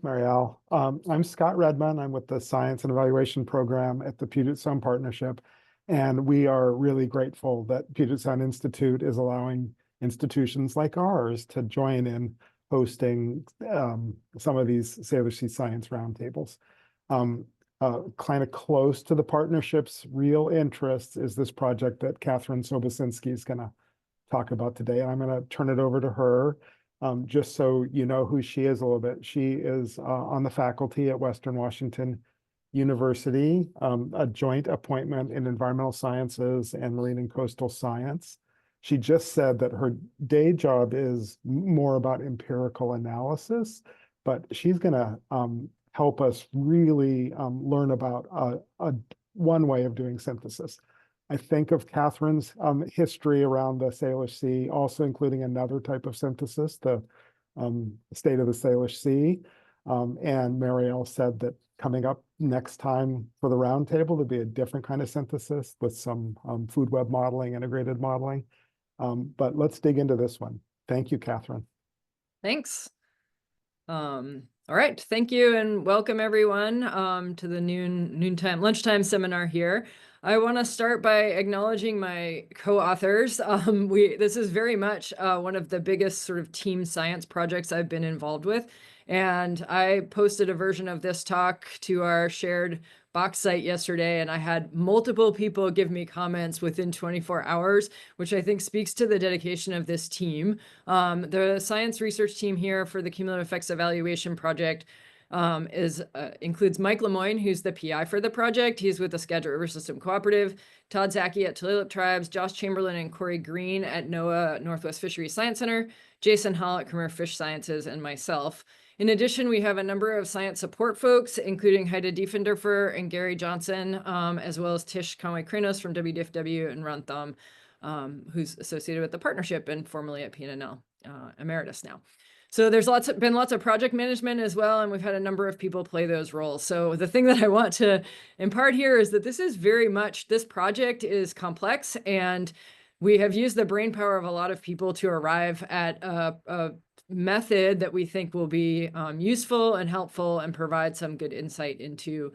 Marielle. I'm Scott Redman. I'm with the Science and Evaluation Program at the Puget Sound Partnership, and we are really grateful that Puget Sound Institute is allowing institutions like ours to join in hosting some of these Salish Sea Science roundtables. Kind of close to the partnership's real interests is this project that Kathryn Sobocinski is going to talk about today, and I'm going to turn it over to her. Just so you know who she is a little bit, she is on the faculty at Western Washington University, a joint appointment in environmental sciences and marine and coastal science. She just said that her day job is more about empirical analysis, but she's going to help us really learn about one way of doing synthesis. I think of Kathryn's history around the Salish Sea, also including another type of synthesis, the state of the Salish Sea. And Marielle said that coming up next time for the roundtable, there'll be a different kind of synthesis with some food web modeling, integrated modeling. But let's dig into this one. Thank you, Kathryn. Thanks. All right, thank you and welcome everyone to the lunchtime seminar here. I want to start by acknowledging my co-authors. This is very much one of the biggest sort of team science projects I've been involved with. And I posted a version of this talk to our shared Box site yesterday, and I had multiple people give me comments within 24 hours, which I think speaks to the dedication of this team. The science research team here for the Cumulative Effects Evaluation project includes Mike Lemoyne, who's the PI for the project. He's with the Skagit River System Cooperative, Todd Zaki at Tulalip Tribes, Josh Chamberlain and Corey Green at NOAA Northwest Fisheries Science Center, Jason Hall at Khmer Fish Sciences, and myself. In addition, we have a number of science support folks, including Heide Diefenderfer and Gary Johnson, as well as Tish Conway-Krinos from WDFW and Ron Thum, who's associated with the partnership and formerly at PNNL, emeritus now. So there's been lots of project management as well, and we've had a number of people play those roles. So the thing that I want to impart here is that this project is complex, and we have used the brainpower of a lot of people to arrive at a method that we think will be useful and helpful and provide some good insight into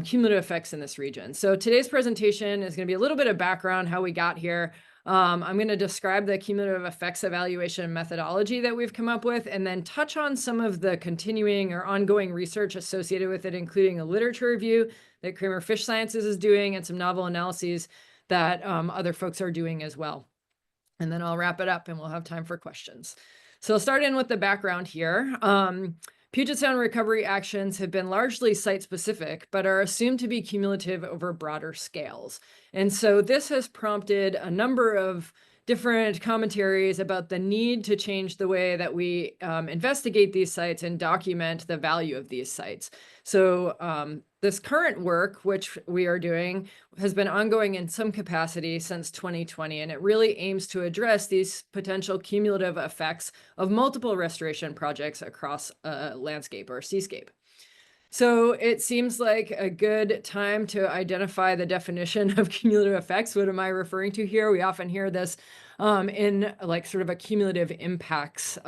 cumulative effects in this region. So today's presentation is going to be a little bit of background, how we got here. I'm going to describe the cumulative effects evaluation methodology that we've come up with, and then touch on some of the continuing or ongoing research associated with it, including a literature review that Khmer Fish Sciences is doing and some novel analyses that other folks are doing as well. And then I'll wrap it up and we'll have time for questions. So I'll start in with the background here. Puget Sound recovery actions have been largely site-specific, but are assumed to be cumulative over broader scales. And so this has prompted a number of different commentaries about the need to change the way that we investigate these sites and document the value of these sites. So this current work, which we are doing, has been ongoing in some capacity since 2020, and it really aims to address these potential cumulative effects of multiple restoration projects across a landscape or seascape. So it seems like a good time to identify the definition of cumulative effects. What am I referring to here? We often hear this in like sort of a cumulative impacts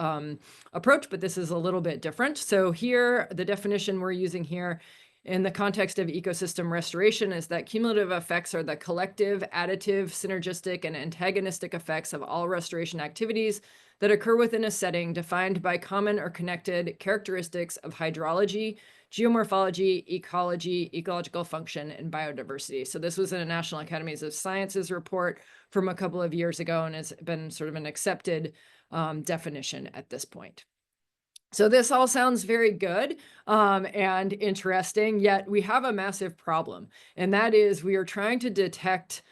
approach, but this is a little bit different. So here, the definition we're using here in the context of ecosystem restoration is that cumulative effects are the collective, additive, synergistic, and antagonistic effects of all restoration activities that occur within a setting defined by common or connected characteristics of hydrology, geomorphology, ecology, ecological function, and biodiversity. So this was in a National Academies of Sciences report from a couple of years ago, and has been sort of an accepted definition at this point. So this all sounds very good and interesting, yet we have a massive problem, and that is we are trying to detect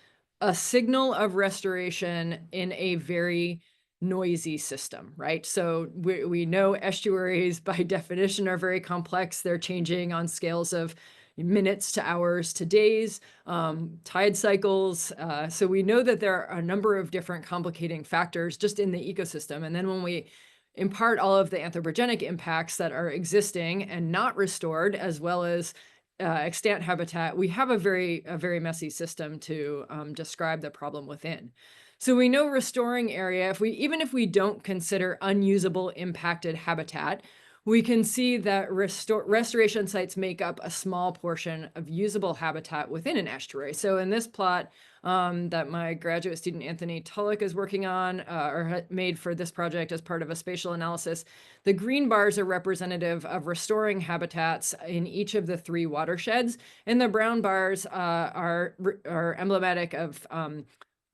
a signal of restoration in a very noisy system, right? So we know estuaries by definition are very complex. They're changing on scales of minutes to hours to days, tide cycles. So we know that there are a number of different complicating factors just in the ecosystem. And then when we impart all of the anthropogenic impacts that are existing and not restored, as well as extant habitat, we have a very messy system to describe the problem within. So we know restoring area, even if we don't consider unusable impacted habitat, we can see that restoration sites make up a small portion of usable habitat within an estuary. So in this plot that my graduate student Anthony Tulloch is working on or made for this project as part of a spatial analysis, the green bars are representative of restoring habitats in each of the 3 watersheds, and the brown bars are emblematic of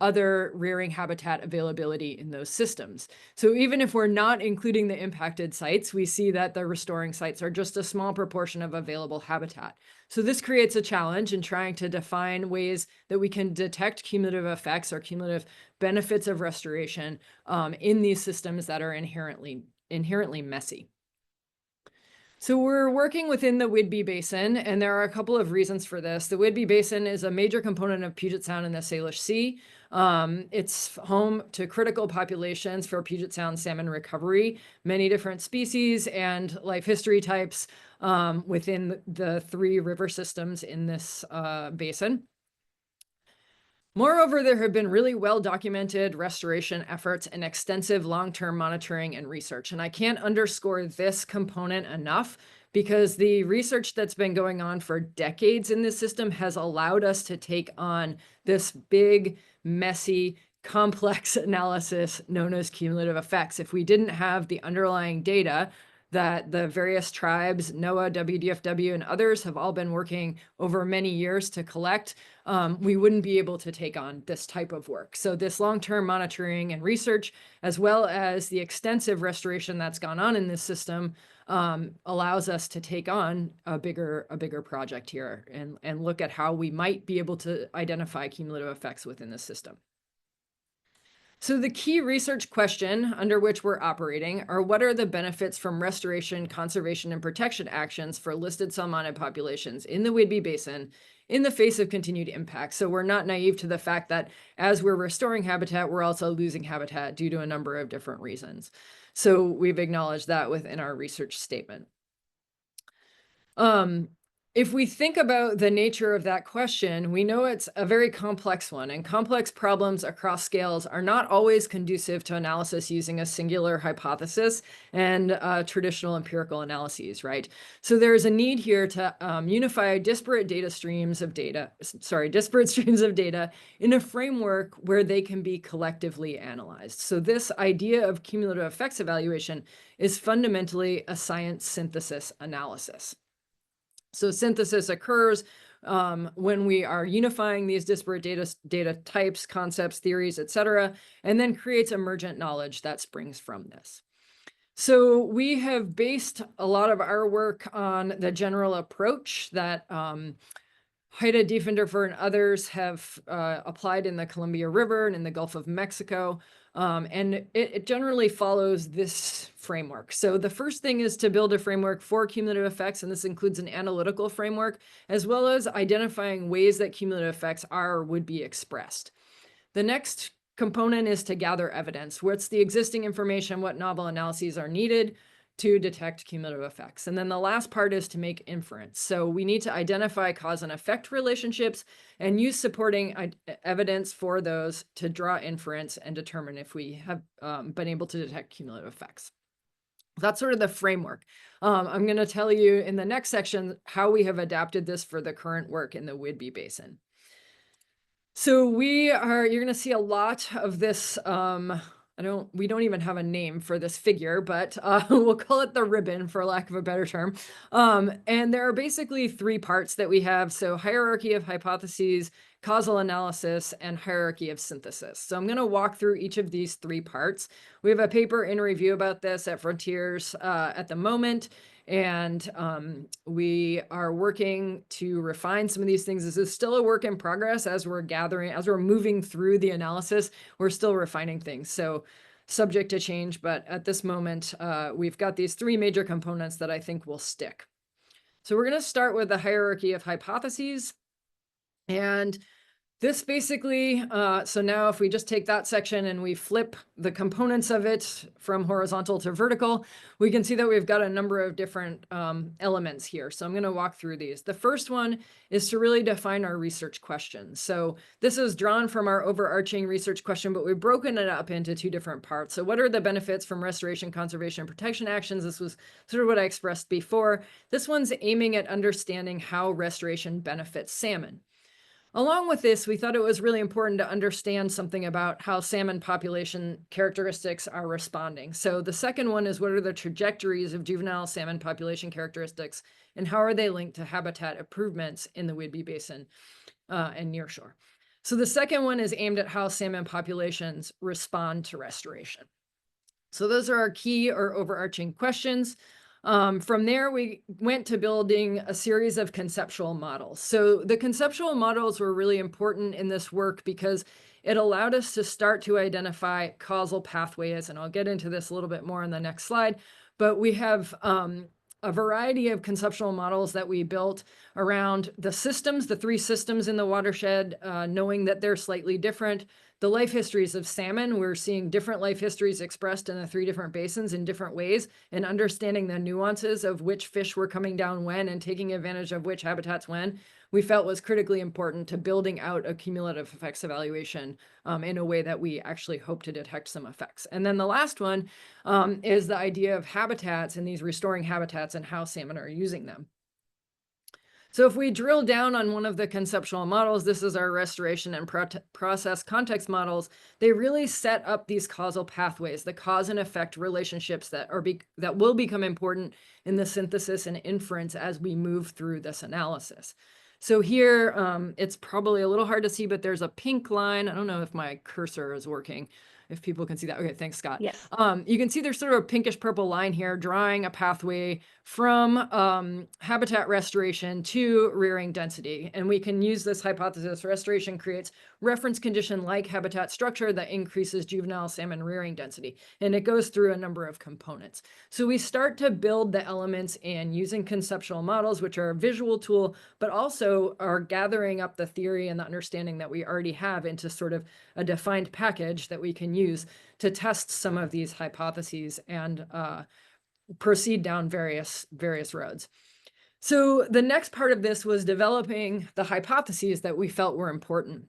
other rearing habitat availability in those systems. So even if we're not including the impacted sites, we see that the restoring sites are just a small proportion of available habitat. So this creates a challenge in trying to define ways that we can detect cumulative effects or cumulative benefits of restoration in these systems that are inherently messy. So we're working within the Whidbey Basin, and there are a couple of reasons for this. The Whidbey Basin is a major component of Puget Sound and the Salish Sea. It's home to critical populations for Puget Sound salmon recovery, many different species and life history types within the 3 river systems in this basin. Moreover, there have been really well-documented restoration efforts and extensive long-term monitoring and research. And I can't underscore this component enough, because the research that's been going on for decades in this system has allowed us to take on this big, messy, complex analysis known as cumulative effects. If we didn't have the underlying data that the various tribes, NOAA, WDFW, and others have all been working over many years to collect, we wouldn't be able to take on this type of work. So this long-term monitoring and research, as well as the extensive restoration that's gone on in this system, allows us to take on a bigger project here and look at how we might be able to identify cumulative effects within the system. So the key research question under which we're operating are, what are the benefits from restoration, conservation, and protection actions for listed salmonid populations in the Whidbey Basin in the face of continued impact? So we're not naive to the fact that as we're restoring habitat, we're also losing habitat due to a number of different reasons. So we've acknowledged that within our research statement. If we think about the nature of that question, we know it's a very complex one, and complex problems across scales are not always conducive to analysis using a singular hypothesis and traditional empirical analyses, right? So there's a need here to unify disparate streams of data in a framework where they can be collectively analyzed. So this idea of cumulative effects evaluation is fundamentally a science synthesis analysis. So synthesis occurs when we are unifying these disparate data types, concepts, theories, etc., and then creates emergent knowledge that springs from this. So we have based a lot of our work on the general approach that Heide Diefenderfer and others have applied in the Columbia River and in the Gulf of Mexico. And it generally follows this framework. So the first thing is to build a framework for cumulative effects, and this includes an analytical framework, as well as identifying ways that cumulative effects are or would be expressed. The next component is to gather evidence. What's the existing information? What novel analyses are needed to detect cumulative effects? And then the last part is to make inference. So we need to identify cause and effect relationships and use supporting evidence for those to draw inference and determine if we have been able to detect cumulative effects. That's sort of the framework. I'm going to tell you in the next section how we have adapted this for the current work in the Whidbey Basin. So you're going to see a lot of this. We don't even have a name for this figure, but we'll call it the ribbon for lack of a better term. And there are basically 3 parts that we have. So hierarchy of hypotheses, causal analysis, and hierarchy of synthesis. So I'm going to walk through each of these 3 parts. We have a paper in review about this at Frontiers at the moment. And we are working to refine some of these things. This is still a work in progress as we're moving through the analysis, we're still refining things. So subject to change, but at this moment, we've got these 3 major components that I think will stick. So we're going to start with the hierarchy of hypotheses. And This basically, so now if we just take that section and we flip the components of it from horizontal to vertical, we can see that we've got a number of different elements here. So I'm going to walk through these. The first one is to really define our research questions. So this is drawn from our overarching research question, but we've broken it up into two different parts. So what are the benefits from restoration, conservation, and protection actions? This was sort of what I expressed before. This one's aiming at understanding how restoration benefits salmon. Along with this, we thought it was really important to understand something about how salmon population characteristics are responding. So the second one is, what are the trajectories of juvenile salmon population characteristics, and how are they linked to habitat improvements in the Whidbey Basin and nearshore? So the second one is aimed at how salmon populations respond to restoration. So those are our key or overarching questions. From there, we went to building a series of conceptual models. So the conceptual models were really important in this work because it allowed us to start to identify causal pathways, and I'll get into this a little bit more in the next slide, but we have a variety of conceptual models that we built around the systems, the three systems in the watershed, knowing that they're slightly different. The life histories of salmon, we're seeing different life histories expressed in the three different basins in different ways, and understanding the nuances of which fish were coming down when and taking advantage of which habitats when, we felt was critically important to building out a cumulative effects evaluation in a way that we actually hope to detect some effects. And then the last one is the idea of habitats and these restoring habitats and how salmon are using them. So if we drill down on one of the conceptual models, this is our restoration and process context models. They really set up these causal pathways, the cause and effect relationships that will become important in the synthesis and inference as we move through this analysis. So here, it's probably a little hard to see, but there's a pink line. I don't know if my cursor is working, if people can see that. Okay, thanks, Scott. Yes. You can see there's sort of a pinkish purple line here drawing a pathway from habitat restoration to rearing density. And we can use this hypothesis. Restoration creates reference condition like habitat structure that increases juvenile salmon rearing density. And it goes through a number of components. So we start to build the elements in using conceptual models, which are a visual tool, but also are gathering up the theory and the understanding that we already have into sort of a defined package that we can use to test some of these hypotheses and proceed down various roads. So the next part of this was developing the hypotheses that we felt were important.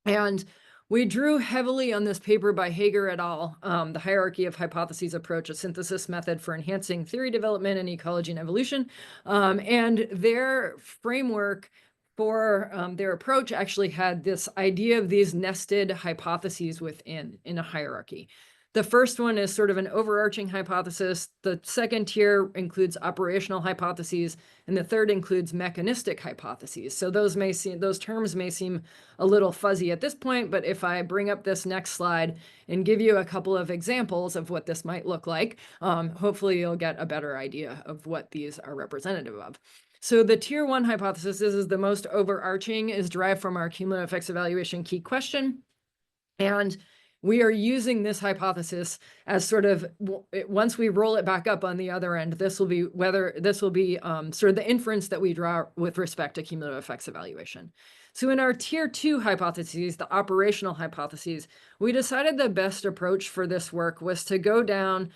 And we drew heavily on this paper by Hager et al., the hierarchy of hypotheses approach, a synthesis method for enhancing theory development in ecology and evolution. And their framework for their approach actually had this idea of these nested hypotheses within a hierarchy. The first one is sort of an overarching hypothesis. The second tier includes operational hypotheses, and the third includes mechanistic hypotheses. So those terms may seem a little fuzzy at this point, but if I bring up this next slide and give you a couple of examples of what this might look like, hopefully you'll get a better idea of what these are representative of. So the tier 1 hypothesis, this is the most overarching, is derived from our cumulative effects evaluation key question. And we are using this hypothesis as sort of, once we roll it back up on the other end, this will be sort of the inference that we draw with respect to cumulative effects evaluation. So in our tier 2 hypotheses, the operational hypotheses, we decided the best approach for this work was to go down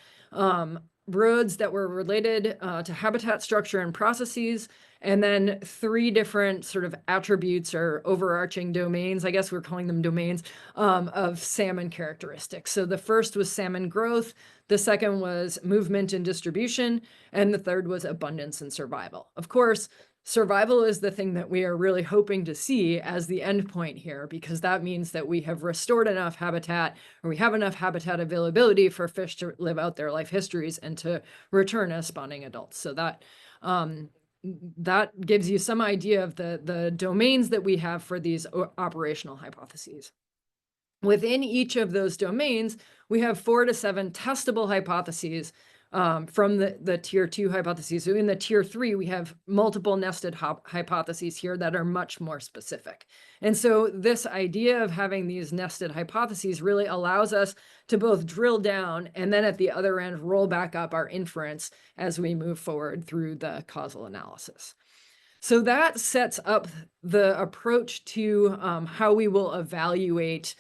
roads that were related to habitat structure and processes, and then 3 different sort of attributes or overarching domains, I guess we're calling them domains, of salmon characteristics. So the first was salmon growth, the second was movement and distribution, and the third was abundance and survival. Of course, survival is the thing that we are really hoping to see as the endpoint here, because that means that we have restored enough habitat, or we have enough habitat availability for fish to live out their life histories and to return as spawning adults. So that gives you some idea of the domains that we have for these operational hypotheses. Within each of those domains, we have 4 to 7 testable hypotheses from the tier 2 hypotheses. So in the tier 3, we have multiple nested hypotheses here that are much more specific. And so this idea of having these nested hypotheses really allows us to both drill down and then at the other end roll back up our inference as we move forward through the causal analysis. So that sets up the approach to how we will evaluate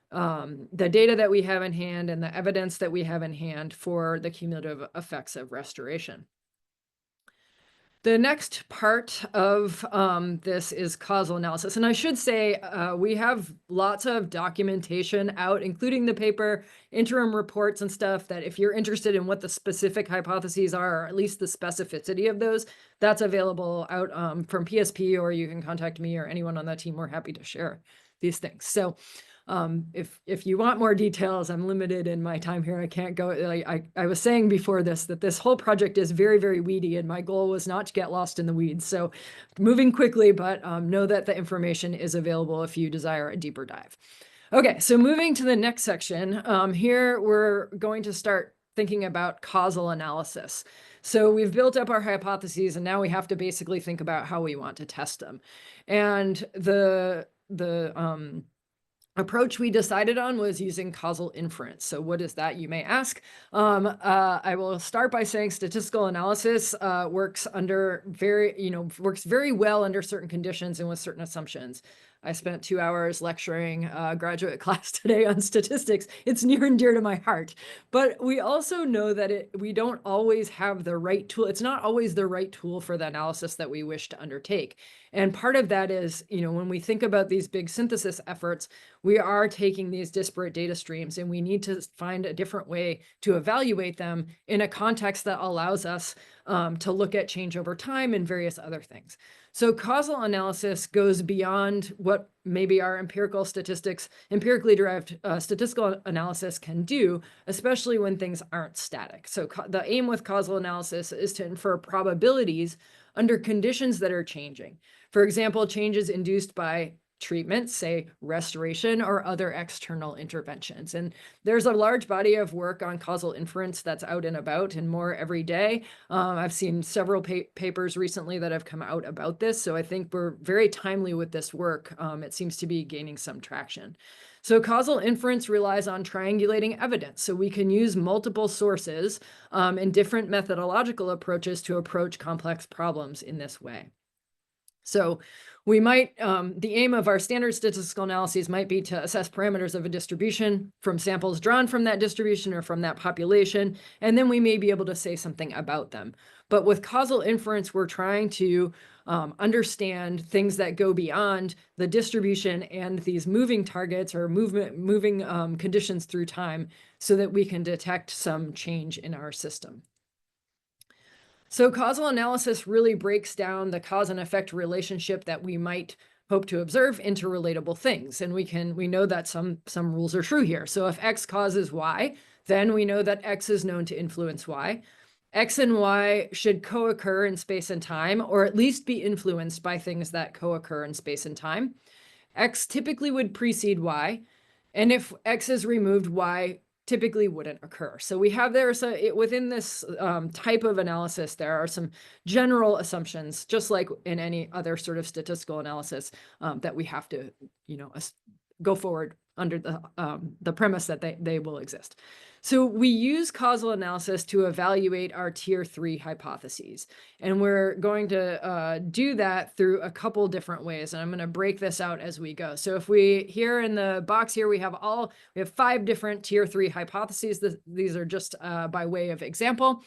the data that we have in hand and the evidence that we have in hand for the cumulative effects of restoration. The next part of this is causal analysis. And I should say we have lots of documentation out, including the paper, interim reports and stuff, that if you're interested in what the specific hypotheses are, or at least the specificity of those, that's available out from PSP, or you can contact me or anyone on that team. We're happy to share these things. So if you want more details, I'm limited in my time here. I can't go. I was saying before this that this whole project is very, very weedy, and my goal was not to get lost in the weeds. So moving quickly, but know that the information is available if you desire a deeper dive. Okay, so moving to the next section, here we're going to start thinking about causal analysis. So we've built up our hypotheses, and now we have to basically think about how we want to test them. And the approach we decided on was using causal inference. So what is that, you may ask? I will start by saying statistical analysis works very well under certain conditions and with certain assumptions. I spent 2 hours lecturing a graduate class today on statistics. It's near and dear to my heart. But we also know that we don't always have the right tool. It's not always the right tool for the analysis that we wish to undertake. And part of that is, when we think about these big synthesis efforts, we are taking these disparate data streams, and we need to find a different way to evaluate them in a context that allows us to look at change over time and various other things. So causal analysis goes beyond what maybe our empirically derived statistical analysis can do, especially when things aren't static. So the aim with causal analysis is to infer probabilities under conditions that are changing. For example, changes induced by treatments, say restoration, or other external interventions. And there's a large body of work on causal inference that's out and about, and more every day. I've seen several papers recently that have come out about this, so I think we're very timely with this work. It seems to be gaining some traction. So causal inference relies on triangulating evidence. So we can use multiple sources and different methodological approaches to approach complex problems in this way. So we might, the aim of our standard statistical analyses might be to assess parameters of a distribution from samples drawn from that distribution or from that population, and then we may be able to say something about them. But with causal inference, we're trying to understand things that go beyond the distribution and these moving targets or moving conditions through time, so that we can detect some change in our system. So causal analysis really breaks down the cause and effect relationship that we might hope to observe into relatable things. And we know that some rules are true here. So if X causes Y, then we know that X is known to influence Y. X and Y should co-occur in space and time, or at least be influenced by things that co-occur in space and time. X typically would precede Y. And if X is removed, Y typically wouldn't occur. So we have within this type of analysis, there are some general assumptions, just like in any other sort of statistical analysis, that we have to, go forward under the premise that they will exist. So we use causal analysis to evaluate our tier 3 hypotheses. And we're going to do that through a couple different ways. And I'm going to break this out as we go. So if here in the box here, we have 5 different tier 3 hypotheses. These are just by way of example.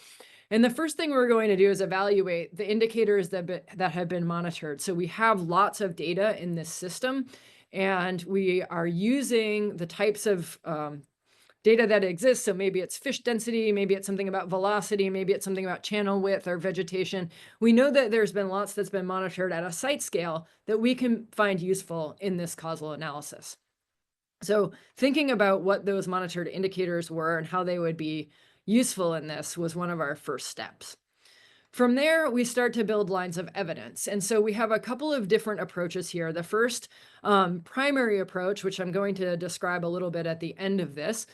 And the first thing we're going to do is evaluate the indicators that have been monitored. So we have lots of data in this system, and we are using the types of data that exists. So maybe it's fish density, maybe it's something about velocity, maybe it's something about channel width or vegetation. We know that there's been lots that's been monitored at a site scale that we can find useful in this causal analysis. So thinking about what those monitored indicators were and how they would be useful in this was one of our first steps. From there, we start to build lines of evidence. And so we have a couple of different approaches here. The first primary approach, which I'm going to describe a little bit at the end of this,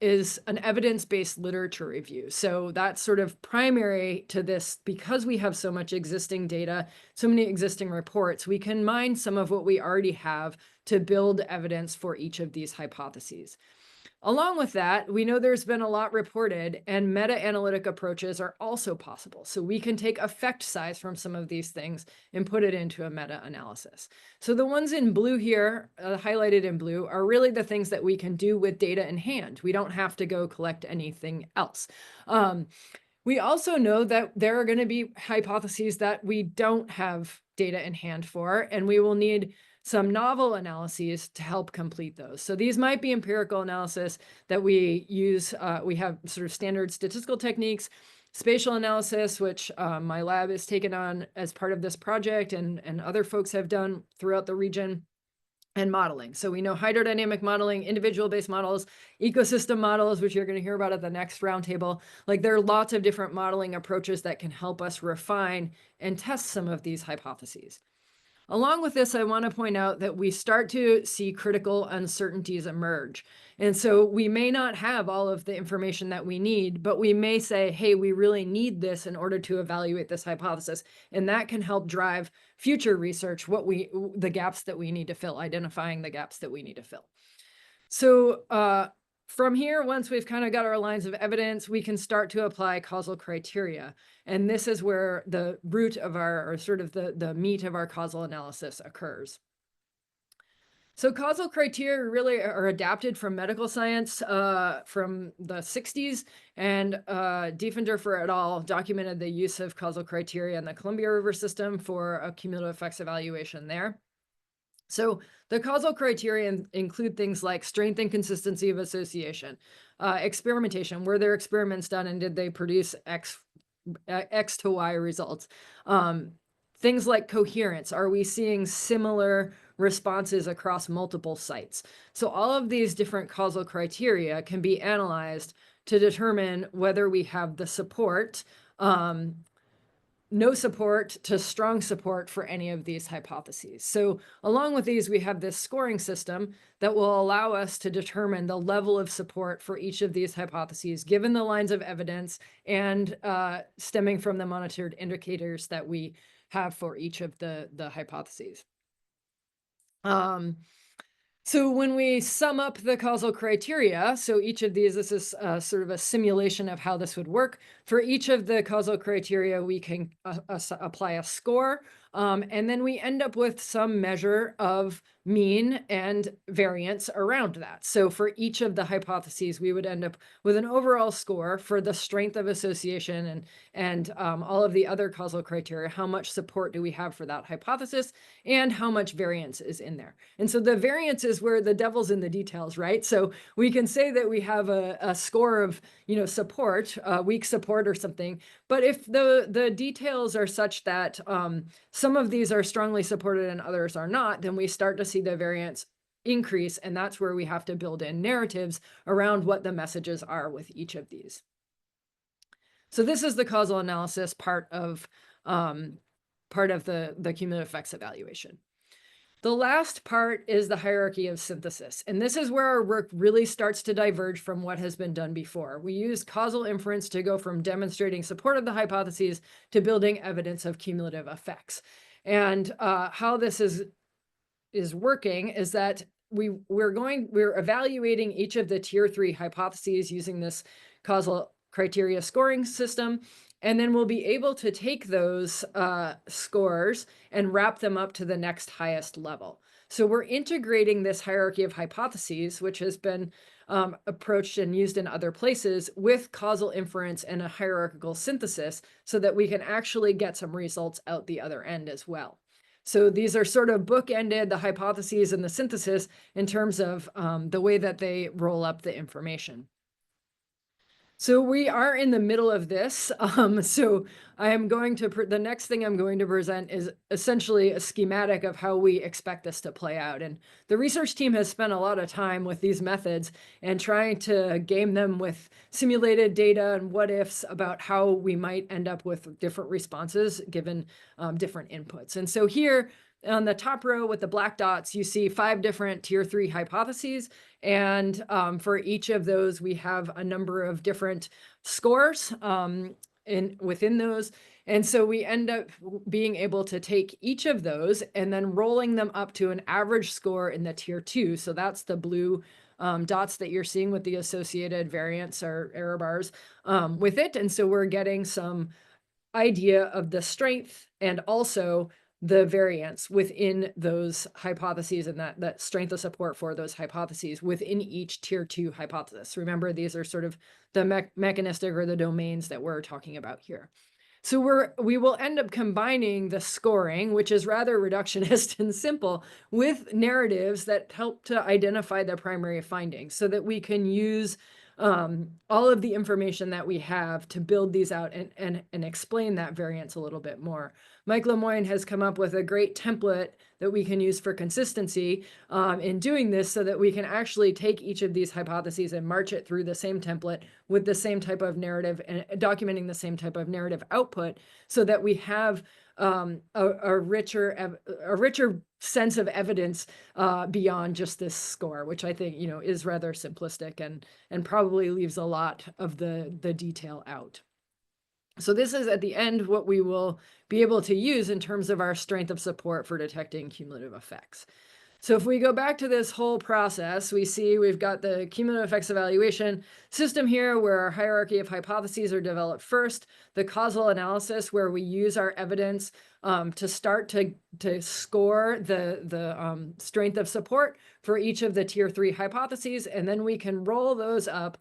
is an evidence-based literature review. So that's sort of primary to this. Because we have so much existing data, so many existing reports, we can mine some of what we already have to build evidence for each of these hypotheses. Along with that, we know there's been a lot reported, and meta-analytic approaches are also possible. So we can take effect size from some of these things and put it into a meta-analysis. So the ones in blue here, highlighted in blue, are really the things that we can do with data in hand. We don't have to go collect anything else. We also know that there are going to be hypotheses that we don't have data in hand for, and we will need some novel analyses to help complete those. So these might be empirical analysis that we use. We have sort of standard statistical techniques, spatial analysis, which my lab has taken on as part of this project, and other folks have done throughout the region, and modeling. So we know hydrodynamic modeling, individual-based models, ecosystem models, which you're going to hear about at the next roundtable. Like, there are lots of different modeling approaches that can help us refine and test some of these hypotheses. Along with this, I want to point out that we start to see critical uncertainties emerge. And so we may not have all of the information that we need, but we may say, hey, we really need this in order to evaluate this hypothesis. And that can help drive future research, the gaps that we need to fill, identifying the gaps that we need to fill. So from here, once we've kind of got our lines of evidence, we can start to apply causal criteria. And this is where the root of our, or sort of the meat of our causal analysis occurs. So causal criteria really are adapted from medical science from the 60s, and Diefenderfer et al. Documented the use of causal criteria in the Columbia River system for a cumulative effects evaluation there. So the causal criteria include things like strength and consistency of association, experimentation, were there experiments done and did they produce X to Y results? Things like coherence, are we seeing similar responses across multiple sites? So all of these different causal criteria can be analyzed to determine whether we have the support, no support to strong support for any of these hypotheses. So along with these, we have this scoring system that will allow us to determine the level of support for each of these hypotheses, given the lines of evidence and stemming from the monitored indicators that we have for each of the hypotheses. So when we sum up the causal criteria, so each of these, this is sort of a simulation of how this would work. For each of the causal criteria, we can apply a score, and then we end up with some measure of mean and variance around that. So for each of the hypotheses, we would end up with an overall score for the strength of association and all of the other causal criteria. How much support do we have for that hypothesis, and how much variance is in there? And so the variance is where the devil's in the details, right? So we can say that we have a score of, support, weak support or something, but if the details are such that some of these are strongly supported and others are not, then we start to see the variance increase, and that's where we have to build in narratives around what the messages are with each of these. So this is the causal analysis part of the cumulative effects evaluation. The last part is the hierarchy of synthesis, and this is where our work really starts to diverge from what has been done before. We use causal inference to go from demonstrating support of the hypotheses to building evidence of cumulative effects. And how this is working is that we're evaluating each of the tier 3 hypotheses using this causal criteria scoring system. And then we'll be able to take those scores and wrap them up to the next highest level. So we're integrating this hierarchy of hypotheses, which has been approached and used in other places, with causal inference and a hierarchical synthesis so that we can actually get some results out the other end as well. So these are sort of bookended, the hypotheses and the synthesis, in terms of the way that they roll up the information. So we are in the middle of this. So I am going to, the next thing I'm going to present is essentially a schematic of how we expect this to play out. And the research team has spent a lot of time with these methods and trying to game them with simulated data and what ifs about how we might end up with different responses given different inputs. And so here, on the top row with the black dots, you see 5 different tier 3 hypotheses. And for each of those, we have a number of different scores within those. And so we end up being able to take each of those and then rolling them up to an average score in the tier 2. So that's the blue dots that you're seeing with the associated variance or error bars with it. And so we're getting some idea of the strength and also the variance within those hypotheses, and that strength of support for those hypotheses within each tier 2 hypothesis. Remember, these are sort of the mechanistic or the domains that we're talking about here. So we will end up combining the scoring, which is rather reductionist and simple, with narratives that help to identify the primary findings so that we can use all of the information that we have to build these out and explain that variance a little bit more. Mike Lemoyne has come up with a great template that we can use for consistency in doing this so that we can actually take each of these hypotheses and march it through the same template with the same type of narrative and documenting the same type of narrative output so that we have a richer sense of evidence beyond just this score, which I think, is rather simplistic and probably leaves a lot of the detail out. So this is at the end what we will be able to use in terms of our strength of support for detecting cumulative effects. So if we go back to this whole process, we see we've got the cumulative effects evaluation system here where our hierarchy of hypotheses are developed first, the causal analysis where we use our evidence to start to score the strength of support for each of the tier 3 hypotheses, and then we can roll those up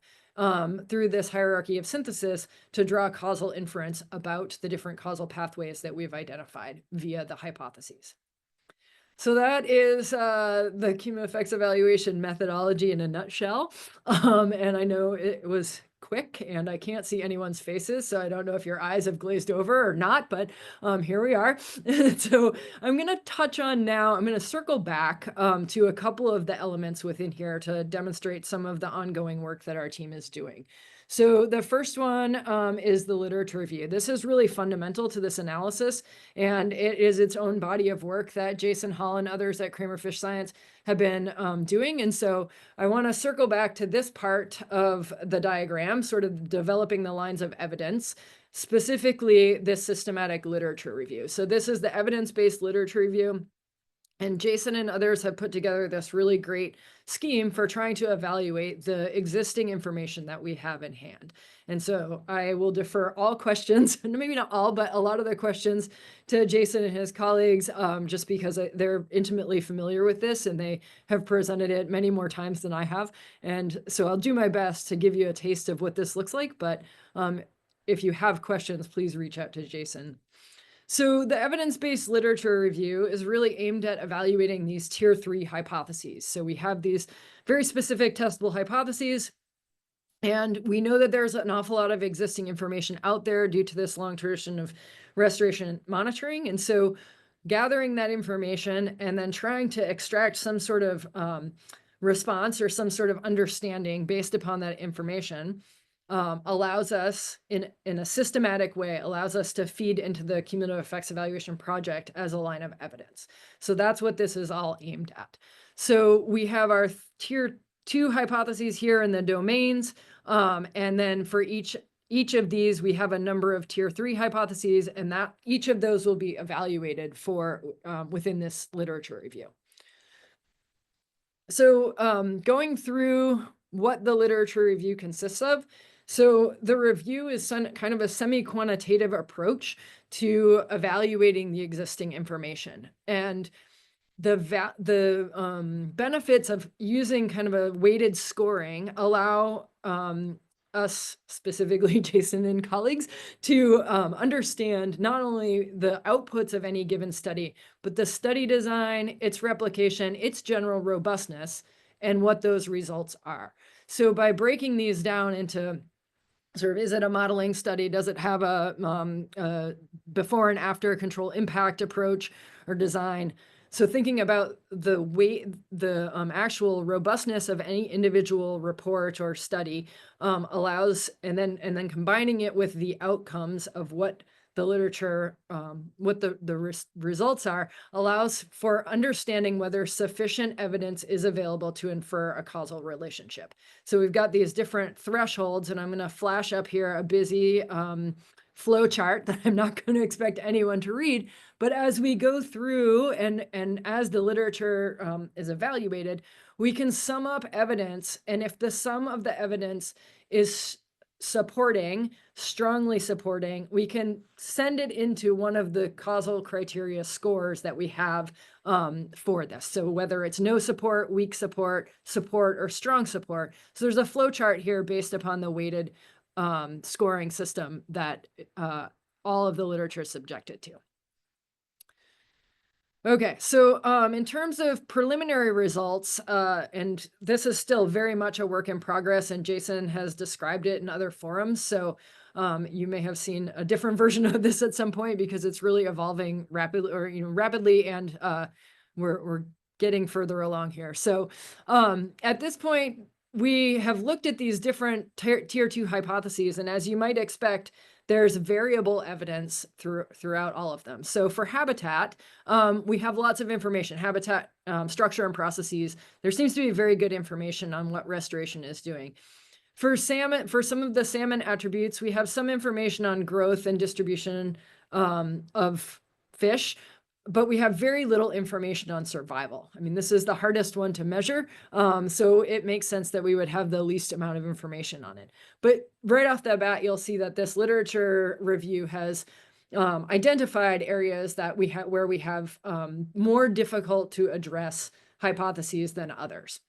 through this hierarchy of synthesis to draw causal inference about the different causal pathways that we've identified via the hypotheses. So that is the cumulative effects evaluation methodology in a nutshell. And I know it was quick and I can't see anyone's faces, so I don't know if your eyes have glazed over or not, but here we are. So I'm going to touch on now, I'm going to circle back to a couple of the elements within here to demonstrate some of the ongoing work that our team is doing. So the first one is the literature review. This is really fundamental to this analysis, and it is its own body of work that Jason Hall and others at Kramer Fish Science have been doing. And so I want to circle back to this part of the diagram, sort of developing the lines of evidence, specifically this systematic literature review. So this is the evidence-based literature review. And Jason and others have put together this really great scheme for trying to evaluate the existing information that we have in hand. And so I will defer all questions, maybe not all, but a lot of the questions to Jason and his colleagues, just because they're intimately familiar with this and they have presented it many more times than I have. And so I'll do my best to give you a taste of what this looks like. But if you have questions, please reach out to Jason. So the evidence-based literature review is really aimed at evaluating these tier 3 hypotheses. So we have these very specific testable hypotheses, and we know that there's an awful lot of existing information out there due to this long tradition of restoration monitoring. And so gathering that information and then trying to extract some sort of response or some sort of understanding based upon that information allows us in a systematic way, allows us to feed into the cumulative effects evaluation project as a line of evidence. So that's what this is all aimed at. So we have our tier 2 hypotheses here in the domains. And then for each of these, we have a number of tier 3 hypotheses, and that each of those will be evaluated for within this literature review. So going through what the literature review consists of. So the review is kind of a semi-quantitative approach to evaluating the existing information. And the benefits of using kind of a weighted scoring allow us, specifically Jason and colleagues, to understand not only the outputs of any given study, but the study design, its replication, its general robustness, and what those results are. So by breaking these down into sort of, is it a modeling study? Does it have a before and after control impact approach or design? So thinking about the actual robustness of any individual report or study allows, and then combining it with the outcomes of what the literature, what the results are, allows for understanding whether sufficient evidence is available to infer a causal relationship. So we've got these different thresholds, and I'm going to flash up here a busy flow chart that I'm not going to expect anyone to read. But as we go through and as the literature is evaluated, we can sum up evidence. And if the sum of the evidence is supporting, strongly supporting, we can send it into one of the causal criteria scores that we have for this. So whether it's no support, weak support, support, or strong support. So there's a flow chart here based upon the weighted scoring system that all of the literature is subjected to. Okay, so in terms of preliminary results, and this is still very much a work in progress, and Jason has described it in other forums, so you may have seen a different version of this at some point because it's really evolving rapidly, or rapidly, and we're getting further along here. So at this point, we have looked at these different tier 2 hypotheses, and as you might expect, there's variable evidence throughout all of them. So for habitat, we have lots of information, habitat structure and processes. There seems to be very good information on what restoration is doing. For salmon, for some of the salmon attributes, we have some information on growth and distribution of fish, but we have very little information on survival. I mean, this is the hardest one to measure, so it makes sense that we would have the least amount of information on it. But right off the bat, you'll see that this literature review has identified areas that where we have more difficult to address hypotheses than others.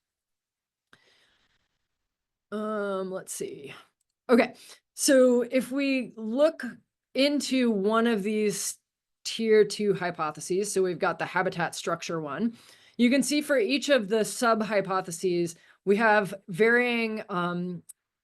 Let's see. Okay, so if we look into one of these tier 2 hypotheses, so we've got the habitat structure one, you can see for each of the sub hypotheses, we have varying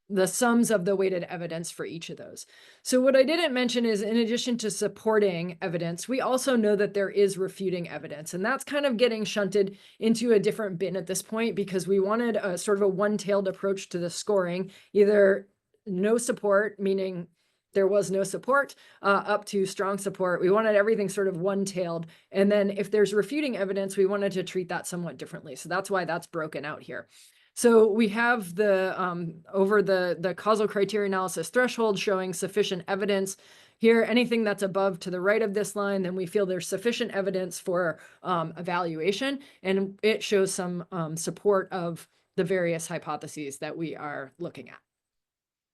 the sums of the weighted evidence for each of those. So what I didn't mention is, in addition to supporting evidence, we also know that there is refuting evidence, and that's kind of getting shunted into a different bin at this point because we wanted a sort of a one-tailed approach to the scoring, either no support, meaning there was no support, up to strong support. We wanted everything sort of one-tailed. And then if there's refuting evidence, we wanted to treat that somewhat differently. So that's why that's broken out here. So we have the over the causal criteria analysis threshold showing sufficient evidence. Here, anything that's above to the right of this line, then we feel there's sufficient evidence for evaluation, and it shows some support of the various hypotheses that we are looking at.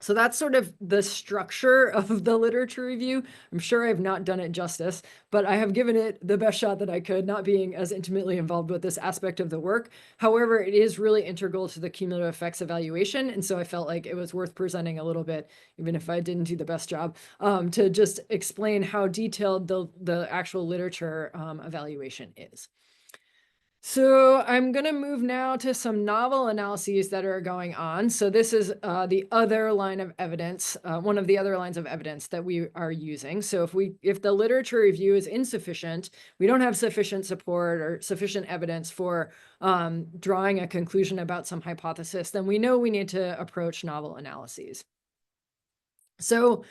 So that's sort of the structure of the literature review. I'm sure I've not done it justice, but I have given it the best shot that I could, not being as intimately involved with this aspect of the work. However, it is really integral to the cumulative effects evaluation, and so I felt like it was worth presenting a little bit, even if I didn't do the best job, to just explain how detailed the actual literature evaluation is. So I'm going to move now to some novel analyses that are going on. So this is the other line of evidence, one of the other lines of evidence that we are using. So if the literature review is insufficient, we don't have sufficient support or sufficient evidence for drawing a conclusion about some hypothesis, then we know we need to approach novel analyses. So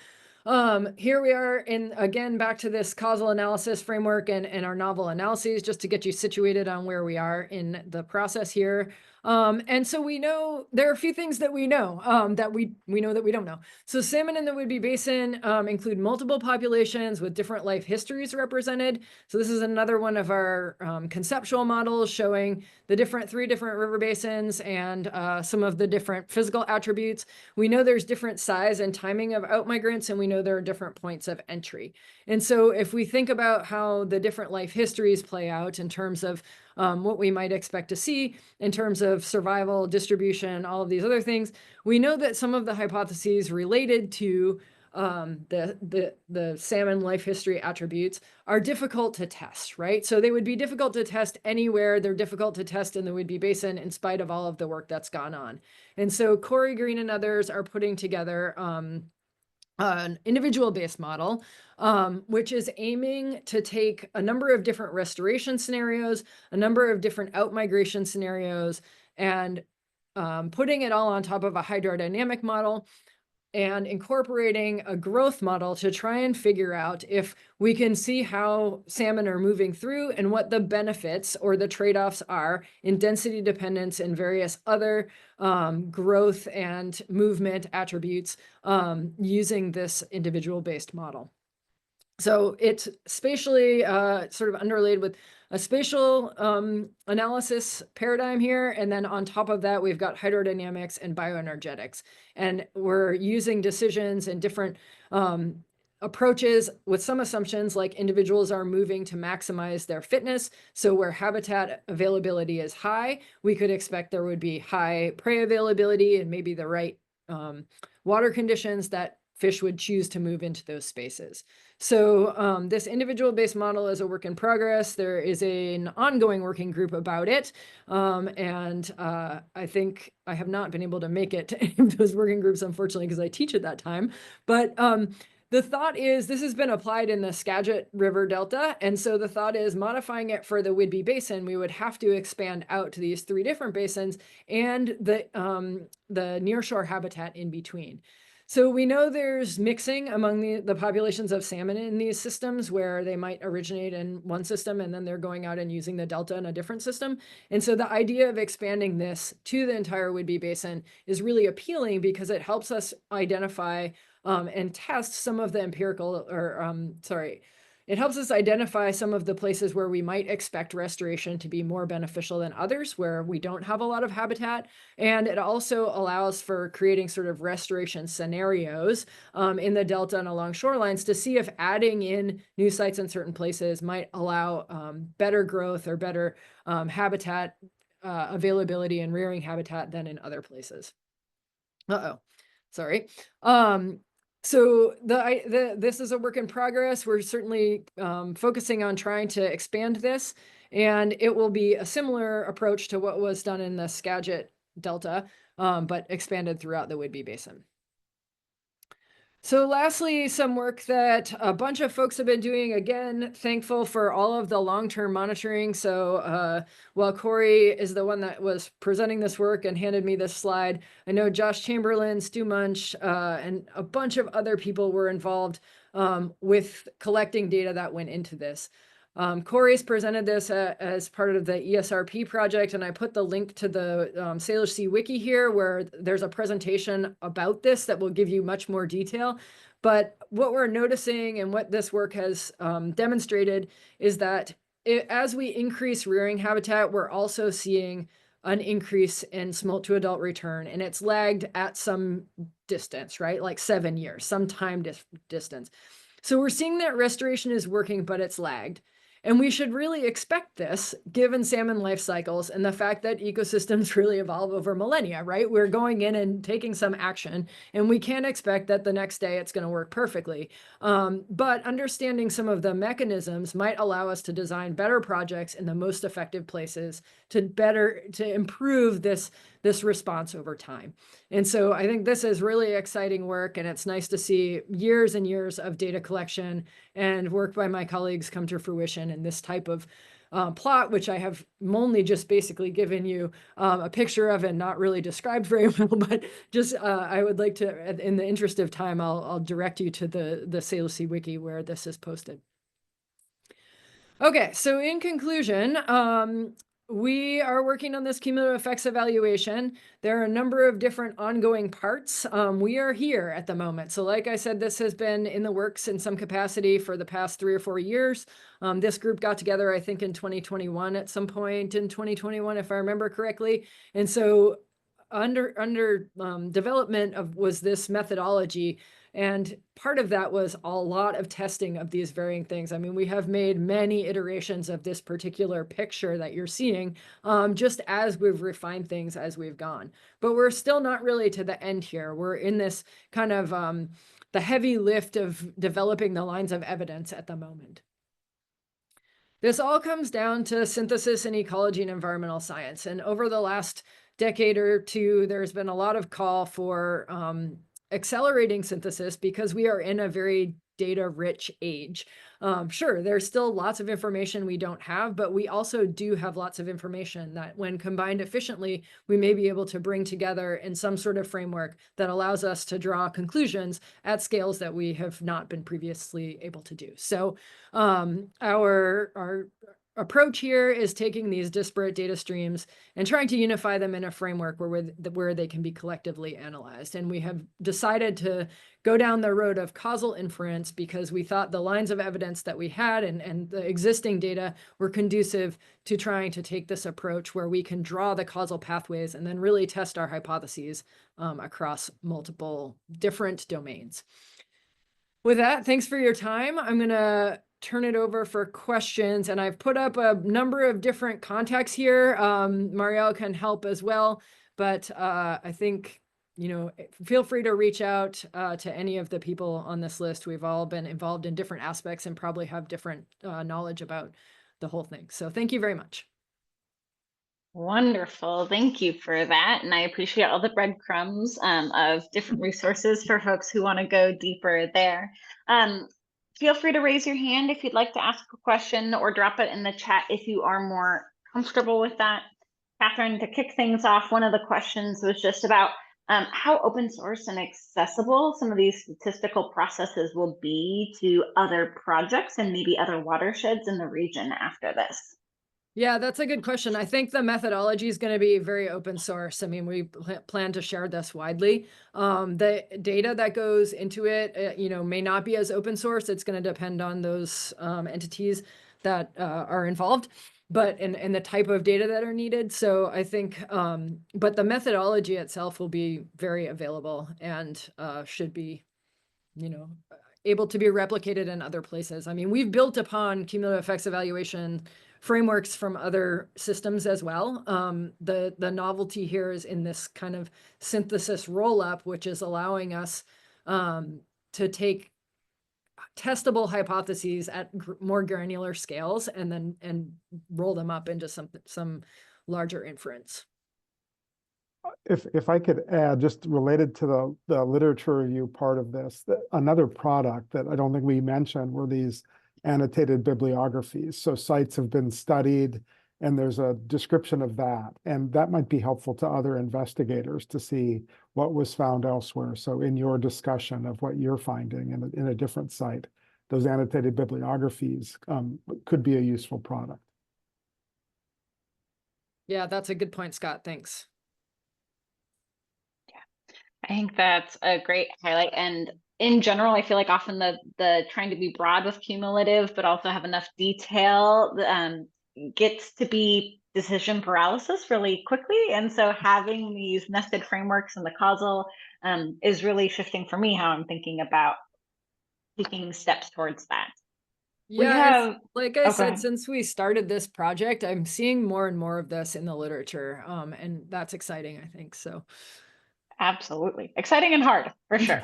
here we are again, back to this causal analysis framework and our novel analyses, just to get you situated on where we are in the process here. And so we know there are a few things that we know that we know that we don't know. So salmon in the Whidbey Basin include multiple populations with different life histories represented. So this is another one of our conceptual models showing the three different river basins and some of the different physical attributes. We know there's different size and timing of outmigrants, and we know there are different points of entry. And so if we think about how the different life histories play out in terms of what we might expect to see in terms of survival, distribution, all of these other things, we know that some of the hypotheses related to the salmon life history attributes are difficult to test, right? So they would be difficult to test anywhere. They're difficult to test in the Whidbey Basin in spite of all of the work that's gone on. And so Corey Green and others are putting together an individual-based model, which is aiming to take a number of different restoration scenarios, a number of different outmigration scenarios, and putting it all on top of a hydrodynamic model and incorporating a growth model to try and figure out if we can see how salmon are moving through and what the benefits or the trade-offs are in density dependence and various other growth and movement attributes using this individual-based model. So it's spatially sort of underlaid with a spatial analysis paradigm here. And then on top of that, we've got hydrodynamics and bioenergetics. And we're using decisions and different approaches with some assumptions like individuals are moving to maximize their fitness. So where habitat availability is high, we could expect there would be high prey availability and maybe the right water conditions that fish would choose to move into those spaces. So this individual-based model is a work in progress. There is an ongoing working group about it. I think I have not been able to make it to any of those working groups, unfortunately, because I teach at that time. But the thought is this has been applied in the Skagit River Delta. And so the thought is modifying it for the Whidbey Basin, we would have to expand out to these 3 different basins and the nearshore habitat in between. So we know there's mixing among the populations of salmon in these systems where they might originate in one system and then they're going out and using the delta in a different system. And so the idea of expanding this to the entire Whidbey Basin is really appealing because it helps us identify and test some of the empirical it helps us identify some of the places where we might expect restoration to be more beneficial than others, where we don't have a lot of habitat. And it also allows for creating sort of restoration scenarios in the delta and along shorelines to see if adding in new sites in certain places might allow better growth or better habitat availability and rearing habitat than in other places. Sorry. So this is a work in progress. We're certainly focusing on trying to expand this, and it will be a similar approach to what was done in the Skagit Delta, but expanded throughout the Whidbey Basin. So lastly, some work that a bunch of folks have been doing, again, thankful for all of the long-term monitoring. So while Corey is the one that was presenting this work and handed me this slide, I know Josh Chamberlain, Stu Munch, and a bunch of other people were involved with collecting data that went into this. Corey's presented this as part of the ESRP project, and I put the link to the Salish Sea Wiki here where there's a presentation about this that will give you much more detail. But what we're noticing and what this work has demonstrated is that as we increase rearing habitat, we're also seeing an increase in smolt to adult return, and it's lagged at some distance, right? Like 7 years, some time distance. So we're seeing that restoration is working, but it's lagged. And we should really expect this given salmon life cycles and the fact that ecosystems really evolve over millennia, right? We're going in and taking some action, and we can't expect that the next day it's going to work perfectly. But understanding some of the mechanisms might allow us to design better projects in the most effective places to improve this response over time. And so I think this is really exciting work, and it's nice to see years and years of data collection and work by my colleagues come to fruition in this type of plot, which I have only just basically given you a picture of and not really described very well, but just I would like to, in the interest of time, I'll direct you to the Salish Sea Wiki where this is posted. Okay, so in conclusion, we are working on this cumulative effects evaluation. There are a number of different ongoing parts. We are here at the moment. So like I said, this has been in the works in some capacity for the past 3 or 4 years. This group got together, I think, in 2021 at some point in 2021, if I remember correctly. And so under development was this methodology. And part of that was a lot of testing of these varying things. I mean, we have made many iterations of this particular picture that you're seeing, just as we've refined things as we've gone. But we're still not really to the end here. We're in this kind of the heavy lift of developing the lines of evidence at the moment. This all comes down to synthesis in ecology and environmental science. And over the last decade or two, there's been a lot of call for accelerating synthesis because we are in a very data-rich age. Sure, there's still lots of information we don't have, but we also do have lots of information that when combined efficiently, we may be able to bring together in some sort of framework that allows us to draw conclusions at scales that we have not been previously able to do. So our approach here is taking these disparate data streams and trying to unify them in a framework where they can be collectively analyzed. And we have decided to go down the road of causal inference because we thought the lines of evidence that we had and the existing data were conducive to trying to take this approach where we can draw the causal pathways and then really test our hypotheses across multiple different domains. With that, thanks for your time. I'm going to turn it over for questions, and I've put up a number of different contacts here. Marielle can help as well, but I think, feel free to reach out to any of the people on this list. We've all been involved in different aspects and probably have different knowledge about the whole thing. So thank you very much. Wonderful. Thank you for that. And I appreciate all the breadcrumbs of different resources for folks who want to go deeper there. Feel free to raise your hand if you'd like to ask a question or drop it in the chat if you are more comfortable with that. Kathryn, to kick things off, one of the questions was just about how open source and accessible some of these statistical processes will be to other projects and maybe other watersheds in the region after this. Yeah, that's a good question. I think the methodology is going to be very open source. I mean, we plan to share this widely. The data that goes into it, may not be as open source. It's going to depend on those entities that are involved, but and the type of data that are needed. So I think, but the methodology itself will be very available and should be, able to be replicated in other places. I mean, we've built upon cumulative effects evaluation frameworks from other systems as well. The novelty here is in this kind of synthesis roll-up, which is allowing us to take testable hypotheses at more granular scales and roll them up into some larger inference. If I could add, just related to the literature review part of this, another product that I don't think we mentioned were these annotated bibliographies. So sites have been studied and there's a description of that. And that might be helpful to other investigators to see what was found elsewhere. So in your discussion of what you're finding in a different site, those annotated bibliographies could be a useful product. Yeah, that's a good point, Scott. Thanks. I think that's a great highlight. And in general, I feel like often the trying to be broad with cumulative, but also have enough detail gets to be decision paralysis really quickly. And so having these nested frameworks and the causal is really shifting for me how I'm thinking about taking steps towards that. Yeah, like I said, since we started this project, I'm seeing more and more of this in the literature. And that's exciting, I think. So absolutely. Exciting and hard, for sure.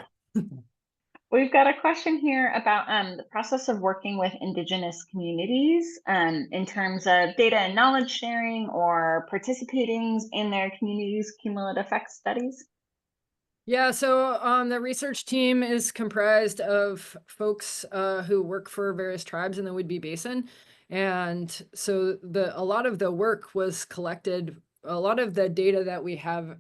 We've got a question here about the process of working with Indigenous communities in terms of data and knowledge sharing or participating in their communities' cumulative effects studies. Yeah, so the research team is comprised of folks who work for various tribes in the Whidbey Basin. And so a lot of the work was collected, a lot of the data that we have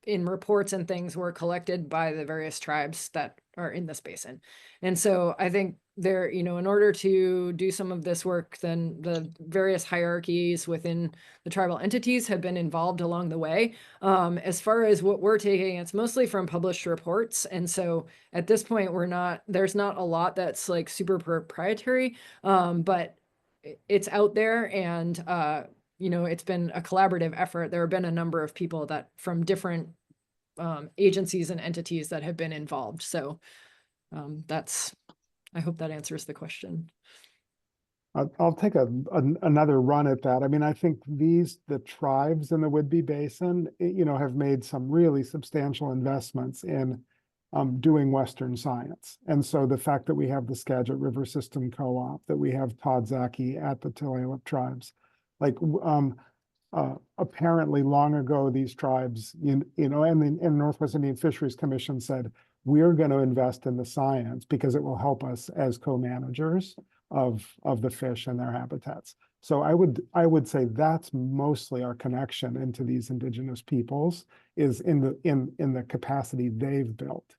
in reports and things were collected by the various tribes that are in this basin. And so I think there, in order to do some of this work, then the various hierarchies within the tribal entities have been involved along the way. As far as what we're taking, it's mostly from published reports. And so at this point, there's not a lot that's like super proprietary, but it's out there and it's been a collaborative effort. There have been a number of people that from different agencies and entities that have been involved. So I hope that answers the question. I'll take another run at that. I mean, I think the tribes in the Whidbey Basin, have made some really substantial investments in doing Western science. And so the fact that we have the Skagit River System Co-op, that we have Todd Zaki at the Tulalip tribes, like apparently long ago, these tribes, and the Northwest Indian Fisheries Commission said, we're going to invest in the science because it will help us as co-managers of the fish and their habitats. So I would say that's mostly our connection into these indigenous peoples, is in the capacity they've built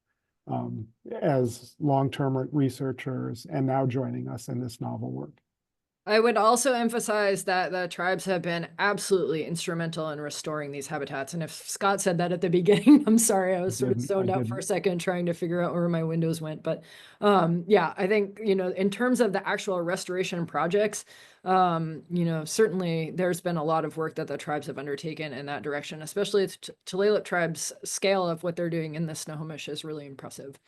as long-term researchers, and now joining us in this novel work. I would also emphasize that the tribes have been absolutely instrumental in restoring these habitats. And if Scott said that at the beginning, I'm sorry, I was sort of zoned out for a second trying to figure out where my windows went. But yeah, I think, in terms of the actual restoration projects, certainly there's been a lot of work that the tribes have undertaken in that direction, especially the Tulalip tribe's scale of what they're doing in the Snohomish is really impressive.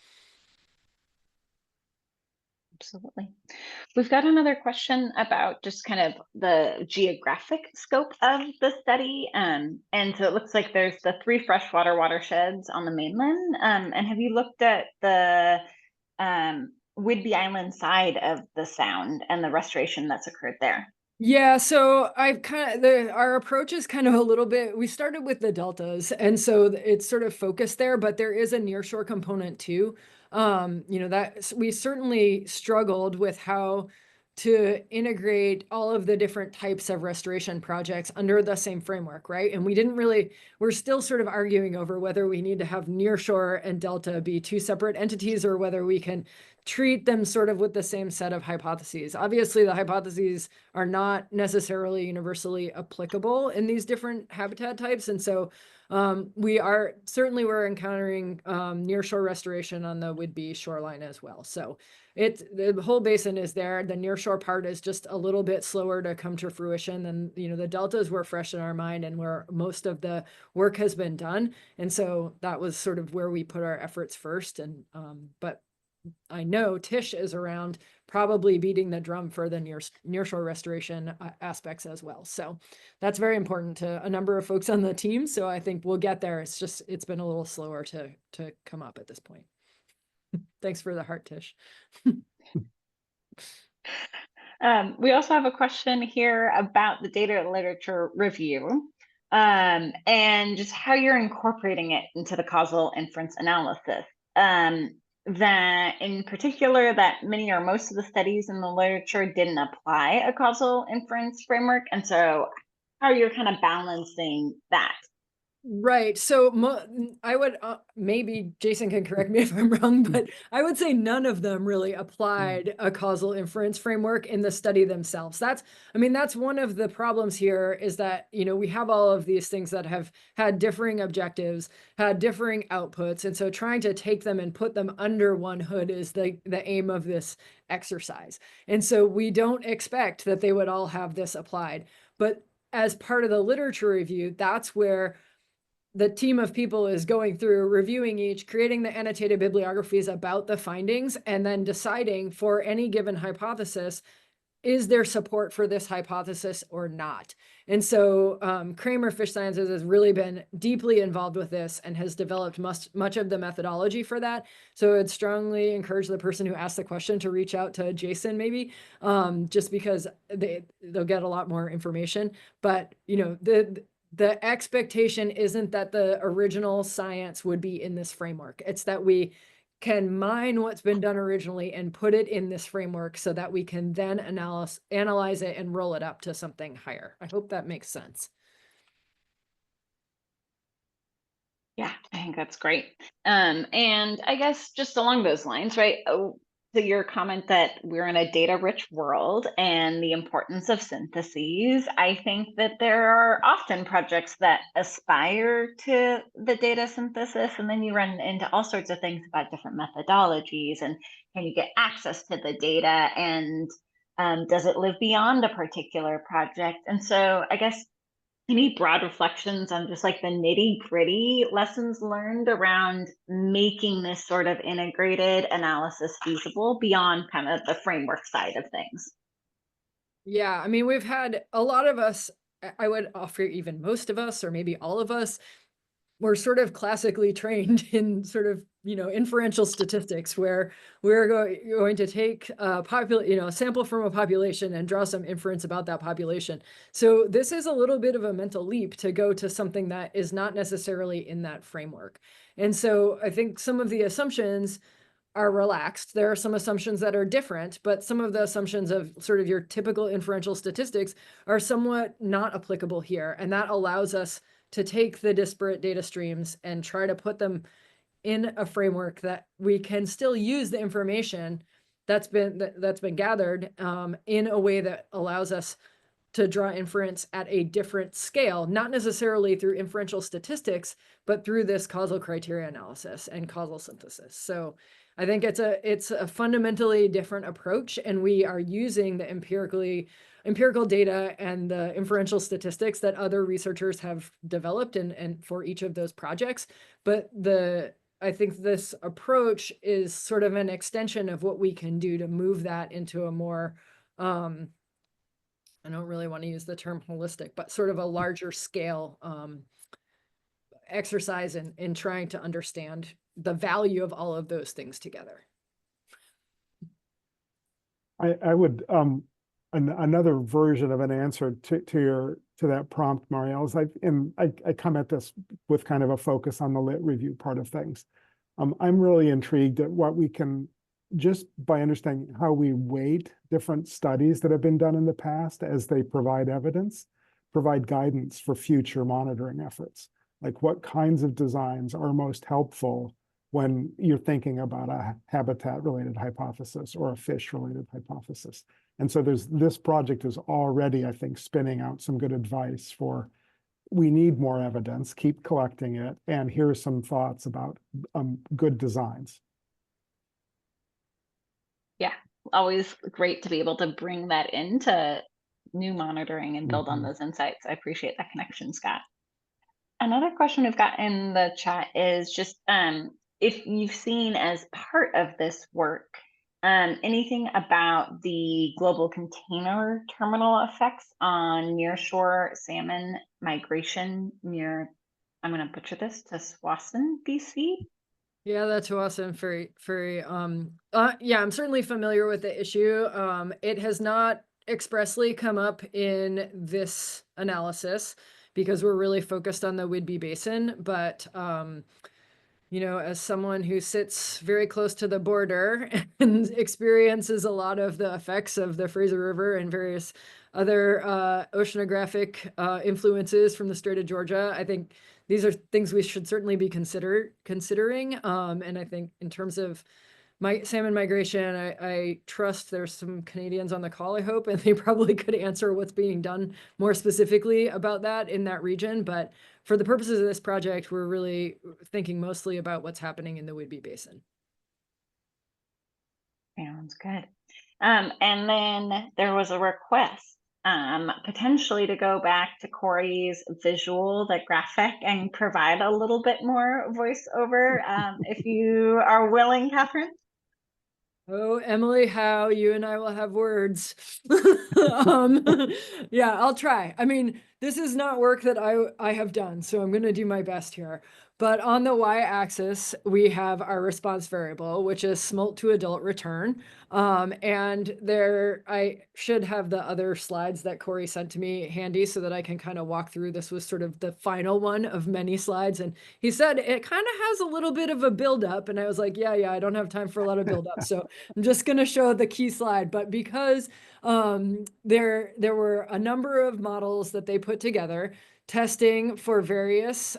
Absolutely. We've got another question about just kind of the geographic scope of the study. And so it looks like there's the 3 freshwater watersheds on the mainland. And have you looked at the Whidbey Island side of the sound and the restoration that's occurred there? Yeah, so I've our approach is kind of a little bit, we started with the deltas, and so it's sort of focused there, but there is a nearshore component too. That we certainly struggled with how to integrate all of the different types of restoration projects under the same framework, right? And we're still sort of arguing over whether we need to have nearshore and delta be 2 separate entities, or whether we can treat them sort of with the same set of hypotheses. Obviously, the hypotheses are not necessarily universally applicable in these different habitat types. And so we're encountering nearshore restoration on the Whidbey shoreline as well. So the whole basin is there. The nearshore part is just a little bit slower to come to fruition. And, the deltas were fresh in our mind and where most of the work has been done. And so that was sort of where we put our efforts first. And, but I know Tish is around probably beating the drum for the nearshore restoration aspects as well. So that's very important to a number of folks on the team. So I think we'll get there. It's been a little slower to come up at this point. Thanks for the heart, Tish. We also have a question here about the data literature review and just how you're incorporating it into the causal inference analysis. That in particular, that many or most of the studies in the literature didn't apply a causal inference framework. And so how are you kind of balancing that? Right. So I would, maybe Jason can correct me if I'm wrong, but I would say none of them really applied a causal inference framework in the study themselves. That's one of the problems here, is that, we have all of these things that have had differing objectives, had differing outputs. And so trying to take them and put them under one hood is the aim of this exercise. And so we don't expect that they would all have this applied. But as part of the literature review, that's where the team of people is going through, reviewing each, creating the annotated bibliographies about the findings, and then deciding for any given hypothesis, is there support for this hypothesis or not? And so Kramer Fish Sciences has really been deeply involved with this and has developed much of the methodology for that. So I'd strongly encourage the person who asked the question to reach out to Jason, maybe, just because they'll get a lot more information. But, the expectation isn't that the original science would be in this framework. It's that we can mine what's been done originally and put it in this framework so that we can then analyze it and roll it up to something higher. I hope that makes sense. Yeah, I think that's great. And I guess just along those lines, right? So your comment that we're in a data-rich world and the importance of syntheses, I think that there are often projects that aspire to the data synthesis, and then you run into all sorts of things about different methodologies, and can you get access to the data, and does it live beyond a particular project? And so I guess any broad reflections on just like the nitty-gritty lessons learned around making this sort of integrated analysis feasible beyond kind of the framework side of things? Yeah, we've had a lot of us, I would offer even most of us, or maybe all of us, we're sort of classically trained in sort of, inferential statistics, where we're going to take a sample from a population and draw some inference about that population. So this is a little bit of a mental leap to go to something that is not necessarily in that framework. And so I think some of the assumptions are relaxed. There are some assumptions that are different, but some of the assumptions of sort of your typical inferential statistics are somewhat not applicable here. And that allows us to take the disparate data streams and try to put them in a framework that we can still use the information that's been gathered in a way that allows us to draw inference at a different scale, not necessarily through inferential statistics, but through this causal criteria analysis and causal synthesis. So I think it's a fundamentally different approach, and we are using the empirical data and the inferential statistics that other researchers have developed and for each of those projects. But I think this approach is sort of an extension of what we can do to move that into a more, I don't really want to use the term holistic, but sort of a larger scale exercise in trying to understand the value of all of those things together. I would another version of an answer to that prompt, Marielle, is I come at this with kind of a focus on the lit review part of things. I'm really intrigued at what we can, just by understanding how we weight different studies that have been done in the past as they provide evidence, provide guidance for future monitoring efforts. Like what kinds of designs are most helpful when you're thinking about a habitat-related hypothesis or a fish-related hypothesis. And so this project is already, I think, spinning out some good advice for, we need more evidence, keep collecting it, and here are some thoughts about good designs. Yeah, always great to be able to bring that into new monitoring and build on those insights. I appreciate that connection, Scott. Another question we've got in the chat is just if you've seen as part of this work anything about the global container terminal effects on nearshore salmon migration near, I'm going to butcher this, to Swasin, BC? Yeah, that's awesome. Very, very, yeah, I'm certainly familiar with the issue. It has not expressly come up in this analysis because we're really focused on the Whidbey Basin, but, as someone who sits very close to the border and experiences a lot of the effects of the Fraser River and various other oceanographic influences from the Strait of Georgia, I think these are things we should certainly be considering. And I think in terms of salmon migration, I trust there's some Canadians on the call, I hope, and they probably could answer what's being done more specifically about that in that region. But for the purposes of this project, we're really thinking mostly about what's happening in the Whidbey Basin. Sounds good. And then there was a request potentially to go back to Corey's visual, the graphic, and provide a little bit more voiceover if you are willing, Kathryn. Oh, Emily, how you and I will have words. Yeah, I'll try. I mean, this is not work that I have done, so I'm going to do my best here. But on the y-axis, we have our response variable, which is smolt to adult return. And there, I should have the other slides that Corey sent to me handy so that I can kind of walk through. This was sort of the final one of many slides. And he said it kind of has a little bit of a buildup. And I was like, yeah, I don't have time for a lot of buildup. So I'm just going to show the key slide. But because there were a number of models that they put together testing for various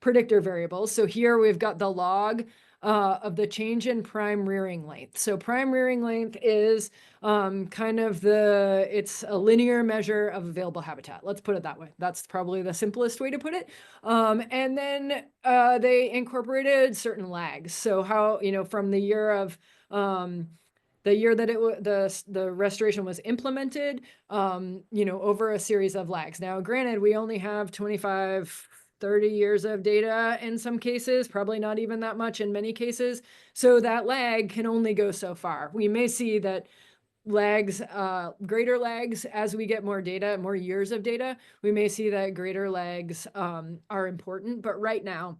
predictor variables. So here we've got the log of the change in prime rearing length. So prime rearing length is kind of it's a linear measure of available habitat. Let's put it that way. That's probably the simplest way to put it. And then they incorporated certain lags. So how, from the year of the year that the restoration was implemented, over a series of lags. Now, granted, we only have 30 years of data in some cases, probably not even that much in many cases. So that lag can only go so far. We may see that lags, greater lags as we get more data, more years of data, we may see that greater lags are important. But right now,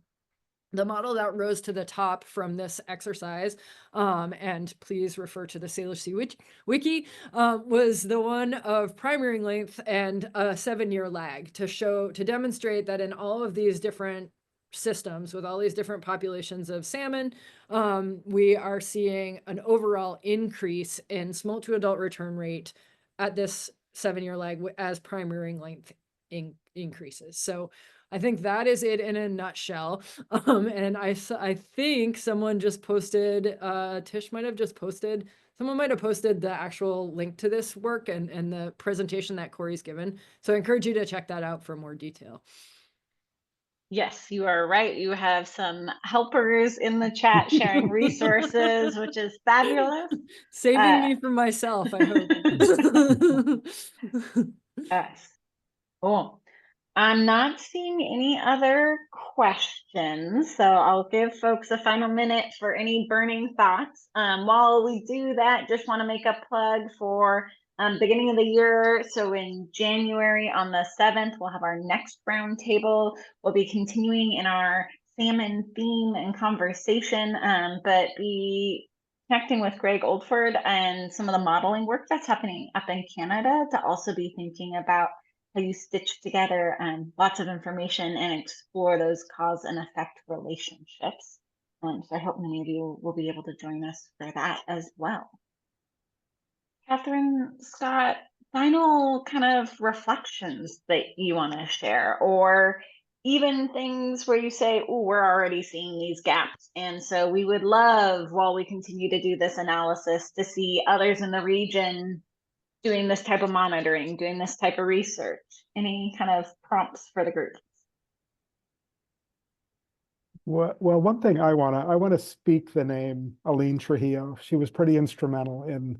the model that rose to the top from this exercise, and please refer to the Salish Sea Wiki, was the one of primary length and a 7-year lag to demonstrate that in all of these different systems with all these different populations of salmon, we are seeing an overall increase in smolt to adult return rate at this 7-year lag as primary length increases. So I think that is it in a nutshell. And I think someone just posted, Tish might have just posted, someone might have posted the actual link to this work and the presentation that Corey's given. So I encourage you to check that out for more detail. Yes, you are right. You have some helpers in the chat sharing resources, which is fabulous. Saving me from myself, I hope. Yes. Cool. I'm not seeing any other questions, so I'll give folks a final minute for any burning thoughts. While we do that, just want to make a plug for beginning of the year. So in January on the 7th, we'll have our next roundtable. We'll be continuing in our salmon theme and conversation, but be connecting with Greg Oldford and some of the modeling work that's happening up in Canada to also be thinking about how you stitch together lots of information and explore those cause and effect relationships. So I hope many of you will be able to join us for that as well. Kathryn, Scott, final kind of reflections that you want to share, or even things where you say, oh, we're already seeing these gaps. And so we would love, while we continue to do this analysis, to see others in the region doing this type of monitoring, doing this type of research. Any kind of prompts for the group? Well, one thing I want to speak the name Aline Trujillo. She was pretty instrumental in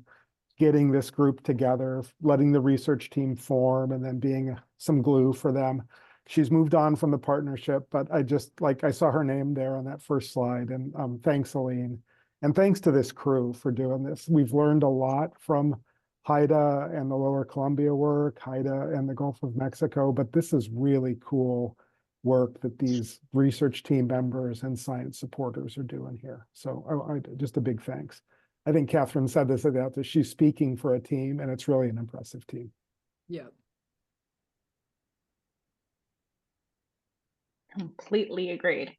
getting this group together, letting the research team form, and then being some glue for them. She's moved on from the partnership, but I saw her name there on that first slide, and thanks, Aline. And thanks to this crew for doing this. We've learned a lot from Haida and the Lower Columbia work, Haida and the Gulf of Mexico, but this is really cool work that these research team members and science supporters are doing here. So just a big thanks. I think Kathryn said this about this. She's speaking for a team, and it's really an impressive team. Yeah. Completely agreed.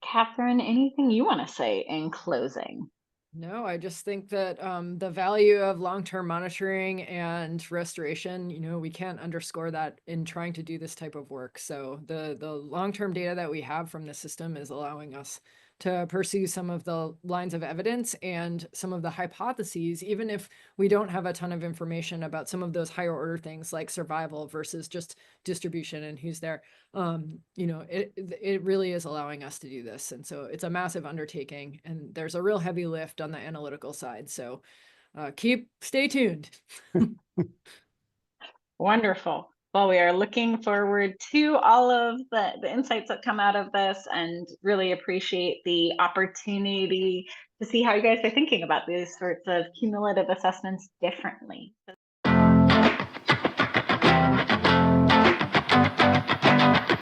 Kathryn, anything you want to say in closing? No, I just think that the value of long-term monitoring and restoration, we can't underscore that in trying to do this type of work. So the long-term data that we have from the system is allowing us to pursue some of the lines of evidence and some of the hypotheses, even if we don't have a ton of information about some of those higher order things like survival versus just distribution and who's there. It really is allowing us to do this. And so it's a massive undertaking, and there's a real heavy lift on the analytical side. So stay tuned. Wonderful. Well, we are looking forward to all of the insights that come out of this, and really appreciate the opportunity to see how you guys are thinking about these sorts of cumulative assessments differently.